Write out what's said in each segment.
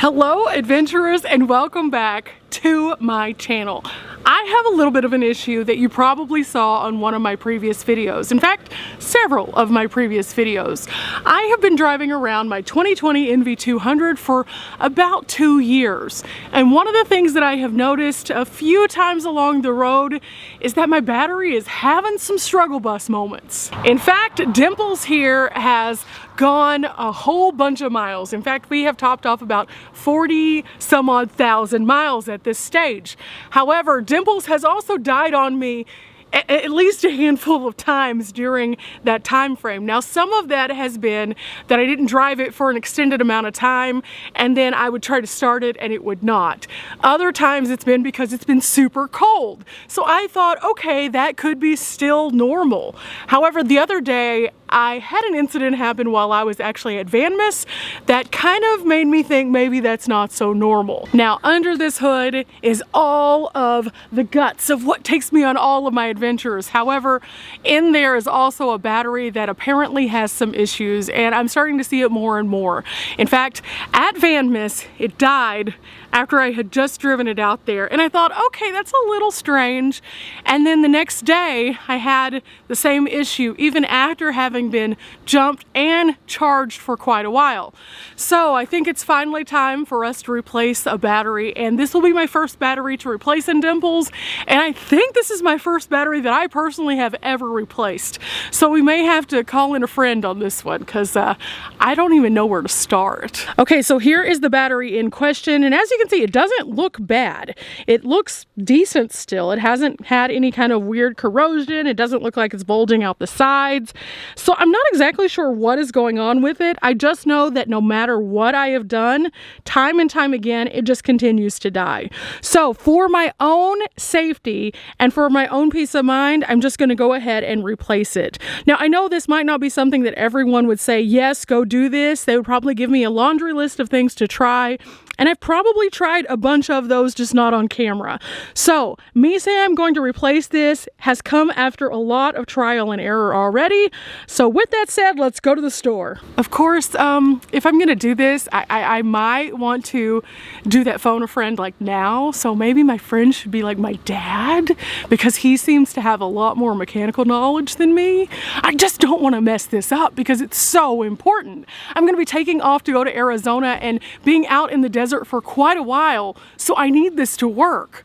Hello adventurers, and welcome back to my channel. I have a little bit of an issue that you probably saw on one of my previous videos. In fact, several of my previous videos. I have been driving around my 2020 NV200 for about 2 years. And one of the things that I have noticed a few times along the road is that my battery is having some struggle bus moments. In fact, Dimples here has gone a whole bunch of miles. In fact, we have topped off about 40 some odd thousand miles at this stage. However, Dimples has also died on me at least a handful of times during that time frame. Now, some of that has been that I didn't drive it for an extended amount of time, and then I would try to start it and it would not. Other times it's been because it's been super cold. So I thought, okay, that could be still normal. However, the other day I had an incident happen while I was actually at Venmo that kind of made me think maybe that's not so normal. Now, under this hood is all of the guts of what takes me on all of my adventures. However, in there is also a battery that apparently has some issues, and I'm starting to see it more and more. In fact, at Venmo, it died after I had just driven it out there, and I thought, okay, that's a little strange. And then the next day I had the same issue, even after having been jumped and charged for quite a while. So I think it's finally time for us to replace a battery, and this will be my first battery to replace in Dimples, and I think this is my first battery that I personally have ever replaced. So we may have to call in a friend on this one, because I don't even know where to start. Okay, so here is the battery in question, and as you can see, it doesn't look bad. It looks decent still. It hasn't had any kind of weird corrosion. It doesn't look like it's bulging out the sides. So I'm not exactly sure what is going on with it. I just know that no matter what I have done, time and time again, it just continues to die. So for my own safety and for my own peace of mind, I'm just going to go ahead and replace it. Now, I know this might not be something that everyone would say, yes, go do this. They would probably give me a laundry list of things to try. And I've probably tried a bunch of those, just not on camera. So me saying I'm going to replace this has come after a lot of trial and error already. So with that said, let's go to the store. Of course, if I'm gonna do this, I might want to do that phone a friend like now. So maybe my friend should be like my dad, because he seems to have a lot more mechanical knowledge than me. I just don't want to mess this up because it's so important. I'm gonna be taking off to go to Arizona and being out in the desert for quite a while, so I need this to work.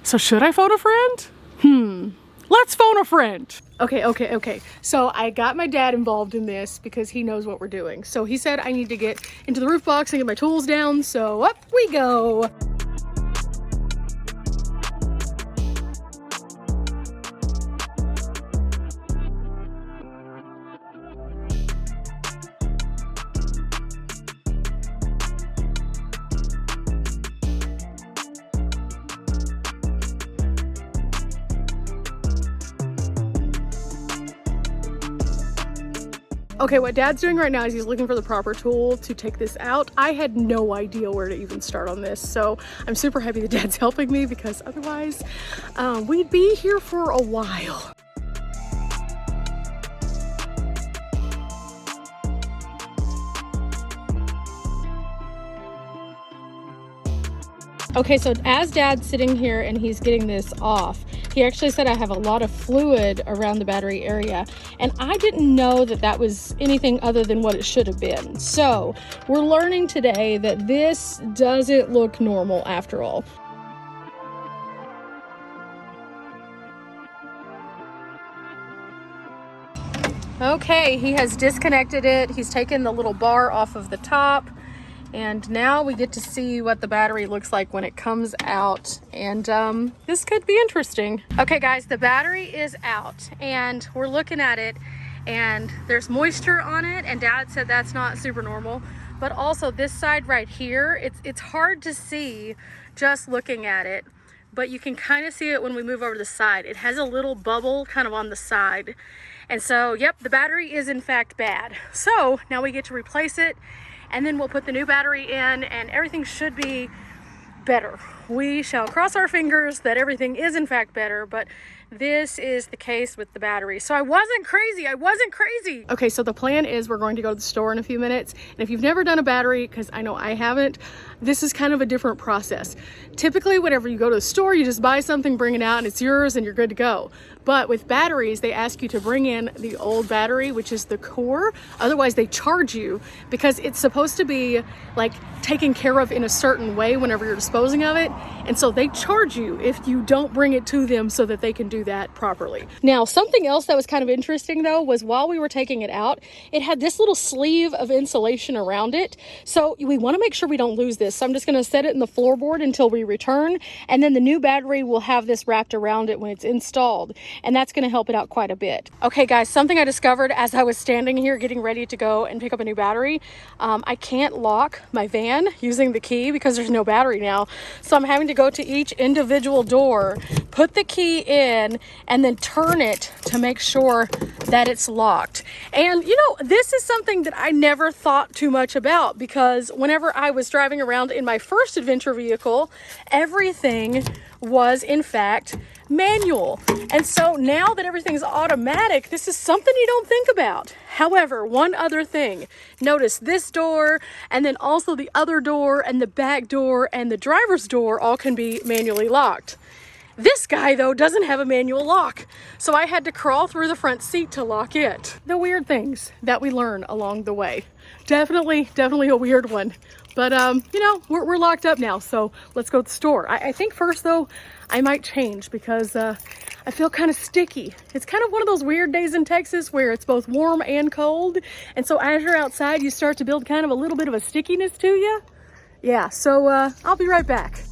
So should I phone a friend? Let's phone a friend. Okay. So I got my dad involved in this because he knows what we're doing. So he said I need to get into the roof box and get my tools down, so up we go. Okay, what Dad's doing right now is he's looking for the proper tool to take this out. I had no idea where to even start on this, so I'm super happy that Dad's helping me, because otherwise we'd be here for a while. Okay, so as Dad's sitting here and he's getting this off, he actually said I have a lot of fluid around the battery area, and I didn't know that that was anything other than what it should have been. So we're learning today that this doesn't look normal after all. Okay, he has disconnected it. He's taken the little bar off of the top. And now we get to see what the battery looks like when it comes out, and this could be interesting. Okay guys, the battery is out and we're looking at it, and there's moisture on it, and Dad said that's not super normal. But also this side right here, it's hard to see just looking at it, but you can kind of see it when we move over to the side. It has a little bubble kind of on the side. And so, yep, the battery is in fact bad. So now we get to replace it, and then we'll put the new battery in and everything should be better. we shall cross our fingers that everything is in fact better, but this is the case with the battery. So I wasn't crazy. Okay, so the plan is we're going to go to the store in a few minutes. And if you've never done a battery, because I know I haven't, this is kind of a different process. Typically, whenever you go to the store, you just buy something, bring it out, and it's yours and you're good to go. But with batteries, they ask you to bring in the old battery, which is the core. Otherwise, they charge you because it's supposed to be like taken care of in a certain way whenever you're disposing of it. And so they charge you if you don't bring it to them so that they can do that properly. Now, something else that was kind of interesting though was while we were taking it out, it had this little sleeve of insulation around it. So we want to make sure we don't lose this. So I'm just going to set it in the floorboard until we return. And then the new battery will have this wrapped around it when it's installed. And that's going to help it out quite a bit. Okay guys, something I discovered as I was standing here getting ready to go and pick up a new battery. I can't lock my van using the key because there's no battery now. So I'm having to go to each individual door, put the key in, and then turn it to make sure that it's locked. And you know, this is something that I never thought too much about because whenever I was driving around in my first adventure vehicle, everything was in fact manual. And so now that everything's automatic, this is something you don't think about. However, one other thing, notice this door and then also the other door and the back door and the driver's door all can be manually locked. This guy though doesn't have a manual lock, so I had to crawl through the front seat to lock it. The weird things that we learn along the way. Definitely a weird one. But you know, we're locked up now, so let's go to the store. I think first though, I might change because I feel kind of sticky. It's kind of one of those weird days in Texas where it's both warm and cold. And so as you're outside, you start to build kind of a little bit of a stickiness to you. Yeah, so I'll be right back.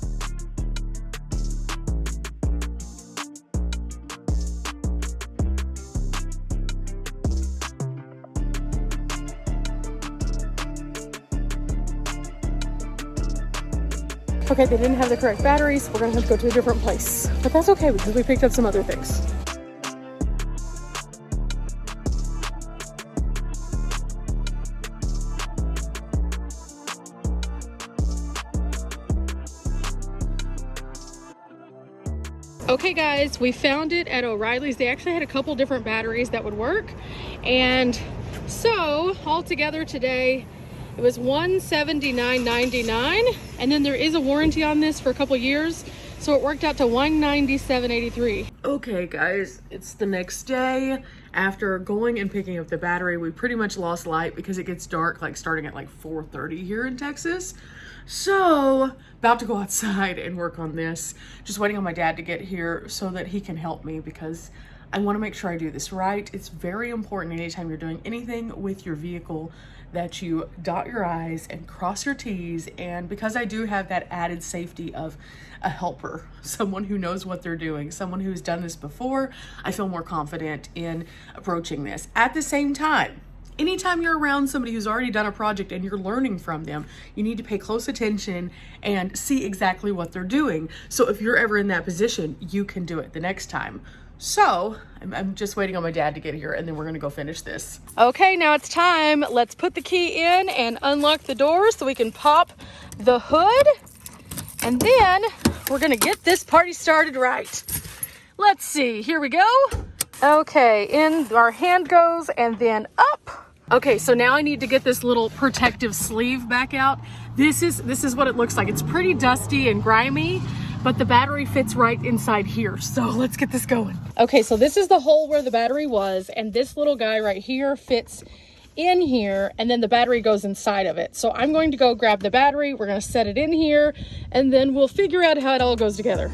Okay, they didn't have the correct batteries. We're gonna have to go to a different place. But that's okay because we picked up some other things. Okay guys, we found it at O'Reilly's. They actually had a couple different batteries that would work. And so altogether today, it was $179.99, and then there is a warranty on this for a couple years, so it worked out to $197.83. Okay guys, it's the next day. After going and picking up the battery, we pretty much lost light because it gets dark like starting at like 4:30 here in Texas. So about to go outside and work on this. Just waiting on my dad to get here so that he can help me because I want to make sure I do this right. It's very important anytime you're doing anything with your vehicle that you dot your I's and cross your T's. And because I do have that added safety of a helper, someone who knows what they're doing, someone who's done this before, I feel more confident in approaching this. At the same time, anytime you're around somebody who's already done a project and you're learning from them, you need to pay close attention and see exactly what they're doing. So if you're ever in that position, you can do it the next time. So I'm just waiting on my dad to get here and then we're gonna go finish this. Okay, now it's time. Let's put the key in and unlock the door so we can pop the hood. And then we're gonna get this party started right. Let's see, here we go. Okay, in our hand goes and then up. Okay, so now I need to get this little protective sleeve back out. This is what it looks like. It's pretty dusty and grimy, but the battery fits right inside here. So let's get this going. Okay, so this is the hole where the battery was, and this little guy right here fits in here, and then the battery goes inside of it. So I'm going to go grab the battery, we're gonna set it in here, and then we'll figure out how it all goes together.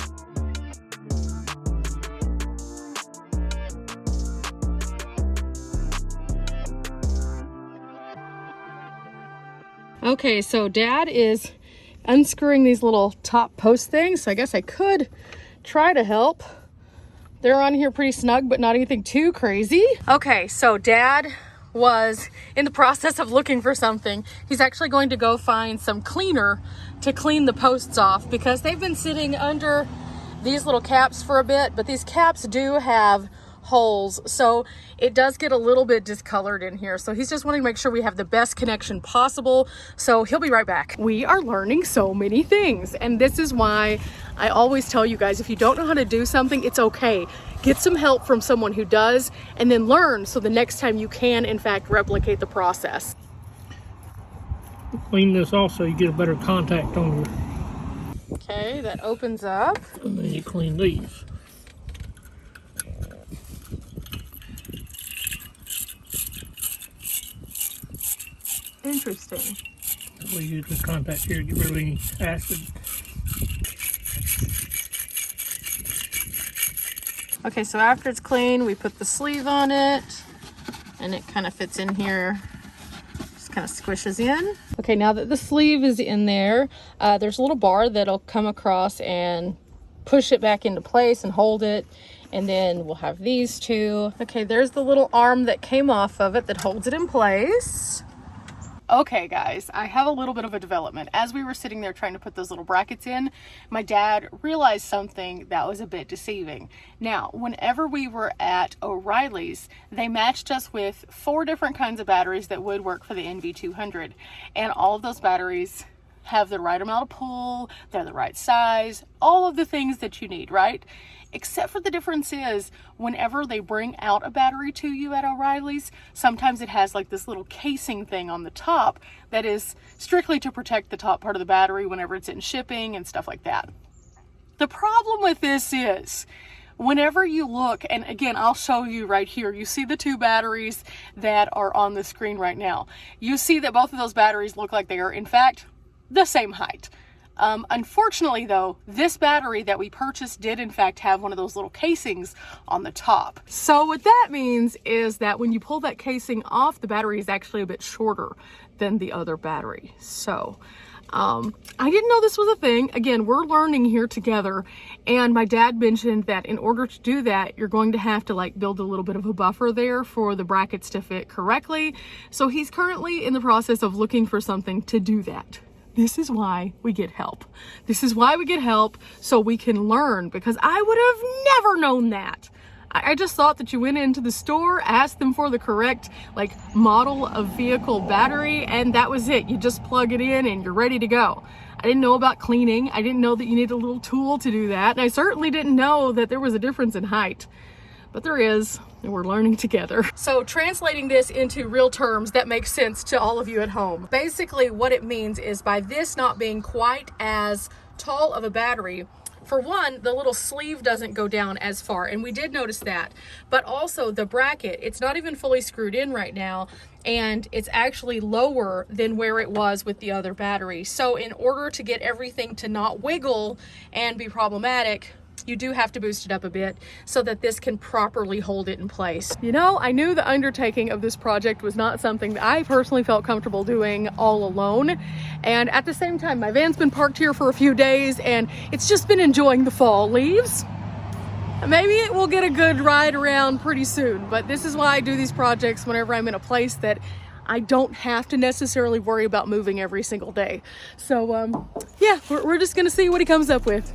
Okay, so Dad is unscrewing these little top post things, so I guess I could try to help. They're on here pretty snug, but not anything too crazy. Okay, so Dad was in the process of looking for something. He's actually going to go find some cleaner to clean the posts off because they've been sitting under these little caps for a bit, but these caps do have holes, so it does get a little bit discolored in here. So he's just wanting to make sure we have the best connection possible. So he'll be right back. We are learning so many things, and this is why I always tell you guys, if you don't know how to do something, it's okay. Get some help from someone who does, and then learn so the next time you can in fact replicate the process. Clean this off so you get a better contact on your... Okay, that opens up. And then you clean these. Interesting. We use the contact here to get rid of any acid. Okay, so after it's clean, we put the sleeve on it, and it kind of fits in here. Kind of squishes in. Okay, now that the sleeve is in there, there's a little bar that'll come across and push it back into place and hold it, and then we'll have these two. Okay, there's the little arm that came off of it that holds it in place. Okay guys, I have a little bit of a development. As we were sitting there trying to put those little brackets in, my dad realized something that was a bit deceiving. Now, whenever we were at O'Reilly's, they matched us with 4 different kinds of batteries that would work for the NV200. And all of those batteries have the right amount of pull, they're the right size, all of the things that you need, right? Except for the difference is, whenever they bring out a battery to you at O'Reilly's, sometimes it has like this little casing thing on the top that is strictly to protect the top part of the battery whenever it's in shipping and stuff like that. The problem with this is, whenever you look, and again, I'll show you right here, you see the 2 batteries that are on the screen right now. You see that both of those batteries look like they are, in fact, the same height. Unfortunately though, this battery that we purchased did in fact have one of those little casings on the top. So what that means is that when you pull that casing off, the battery is actually a bit shorter than the other battery. So I didn't know this was a thing. Again, we're learning here together, and my dad mentioned that in order to do that, you're going to have to like build a little bit of a buffer there for the brackets to fit correctly. So he's currently in the process of looking for something to do that. This is why we get help. This is why we get help, so we can learn, because I would have never known that. I just thought that you went into the store, asked them for the correct like model of vehicle battery, and that was it. You just plug it in and you're ready to go. I didn't know about cleaning. I didn't know that you need a little tool to do that. And I certainly didn't know that there was a difference in height. But there is, and we're learning together. So translating this into real terms that makes sense to all of you at home. Basically what it means is, by this not being quite as tall of a battery, for one, the little sleeve doesn't go down as far, and we did notice that. But also the bracket, it's not even fully screwed in right now, and it's actually lower than where it was with the other battery. So in order to get everything to not wiggle and be problematic, you do have to boost it up a bit so that this can properly hold it in place. You know, I knew the undertaking of this project was not something that I personally felt comfortable doing all alone. And at the same time, my van's been parked here for a few days and it's just been enjoying the fall leaves. Maybe it will get a good ride around pretty soon, but this is why I do these projects whenever I'm in a place that I don't have to necessarily worry about moving every single day. So yeah, we're just gonna see what he comes up with.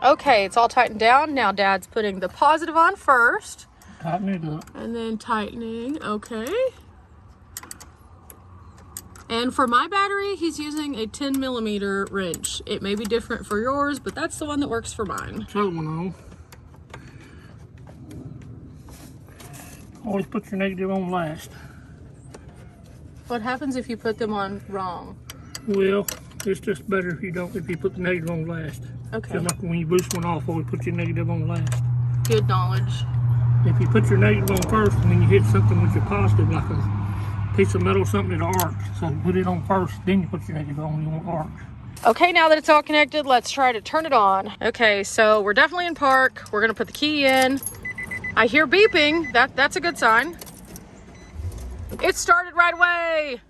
Okay, it's all tightened down. Now Dad's putting the positive on first. Tighten it up. And then tightening, okay. And for my battery, he's using a 10mm wrench. It may be different for yours, but that's the one that works for mine. Throw one on. Always put your negative on last. What happens if you put them on wrong? Well, it's just better if you put the negative on last. Okay. Just like when you boost one off, always put your negative on last. Good knowledge. If you put your negative on first and then you hit something with your positive, like a piece of metal or something, it'll arc. So you put it on first, then you put your negative on, you won't arc. Okay, now that it's all connected, let's try to turn it on. Okay, so we're definitely in park. We're gonna put the key in. I hear beeping. That's a good sign. It started right away.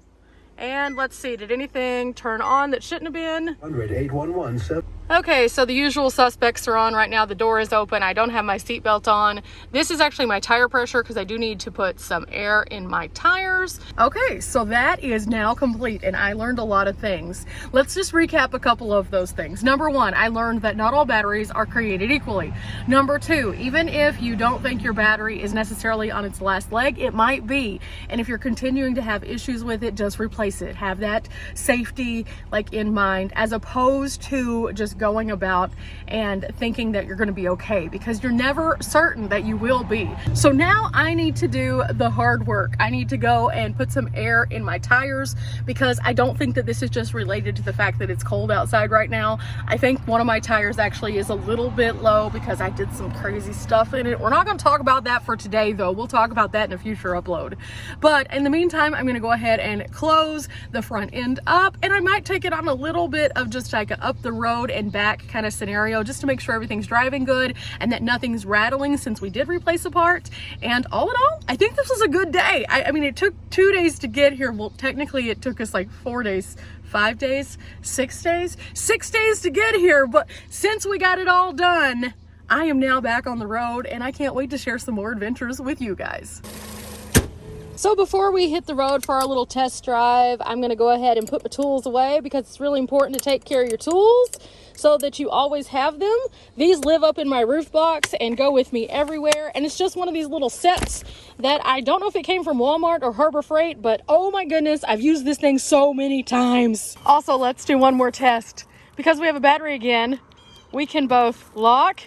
And let's see, did anything turn on that shouldn't have been? 100 811 7 Okay, so the usual suspects are on right now. The door is open. I don't have my seatbelt on. This is actually my tire pressure because I do need to put some air in my tires. Okay, so that is now complete and I learned a lot of things. Let's just recap a couple of those things. Number one, I learned that not all batteries are created equally. Number two, even if you don't think your battery is necessarily on its last leg, it might be. And if you're continuing to have issues with it, just replace it. Have that safety like in mind, as opposed to just going about and thinking that you're going to be okay, because you're never certain that you will be. So now I need to do the hard work. I need to go and put some air in my tires, because I don't think that this is just related to the fact that it's cold outside right now. I think one of my tires actually is a little bit low because I did some crazy stuff in it. We're not going to talk about that for today though. We'll talk about that in a future upload. But in the meantime, I'm going to go ahead and close the front end up, and I might take it on a little bit of just like a up the road and back kind of scenario, just to make sure everything's driving good and that nothing's rattling, since we did replace a part. And all in all, I think this was a good day. I mean, it took 2 days to get here. Well, technically it took us like 4 days, 5 days, 6 days, 6 days to get here. But since we got it all done, I am now back on the road and I can't wait to share some more adventures with you guys. So before we hit the road for our little test drive, I'm going to go ahead and put my tools away, because it's really important to take care of your tools so that you always have them. These live up in my roof box and go with me everywhere. And it's just one of these little sets that I don't know if it came from Walmart or Harbor Freight, but oh my goodness, I've used this thing so many times. Also, let's do one more test. Because we have a battery again, we can both lock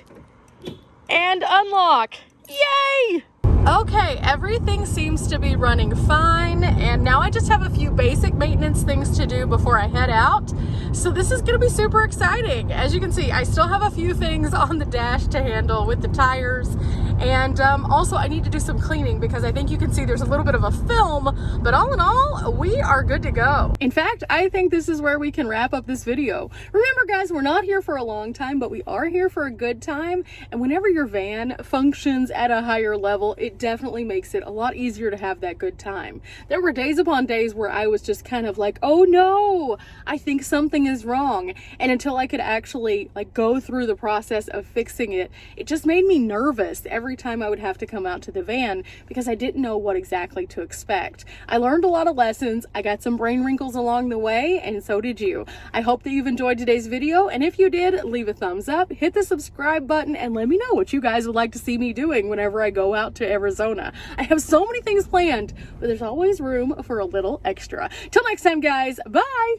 and unlock. Yay! Okay, everything seems to be running fine, and now I just have a few basic maintenance things to do before I head out. So this is gonna be super exciting. As you can see, I still have a few things on the dash to handle with the tires, and also I need to do some cleaning, because I think you can see there's a little bit of a film, but all in all, we are good to go. In fact, I think this is where we can wrap up this video. Remember guys, we're not here for a long time, but we are here for a good time, and whenever your van functions at a higher level, it definitely makes it a lot easier to have that good time. There were days upon days where I was just kind of like, oh no, I think something is wrong. And until I could actually like go through the process of fixing it, it just made me nervous every time I would have to come out to the van, because I didn't know what exactly to expect. I learned a lot of lessons. I got some brain wrinkles along the way, and so did you. I hope that you've enjoyed today's video, and if you did, leave a thumbs up, hit the subscribe button, and let me know what you guys would like to see me doing whenever I go out to Arizona. I have so many things planned, but there's always room for a little extra. Till next time guys, bye!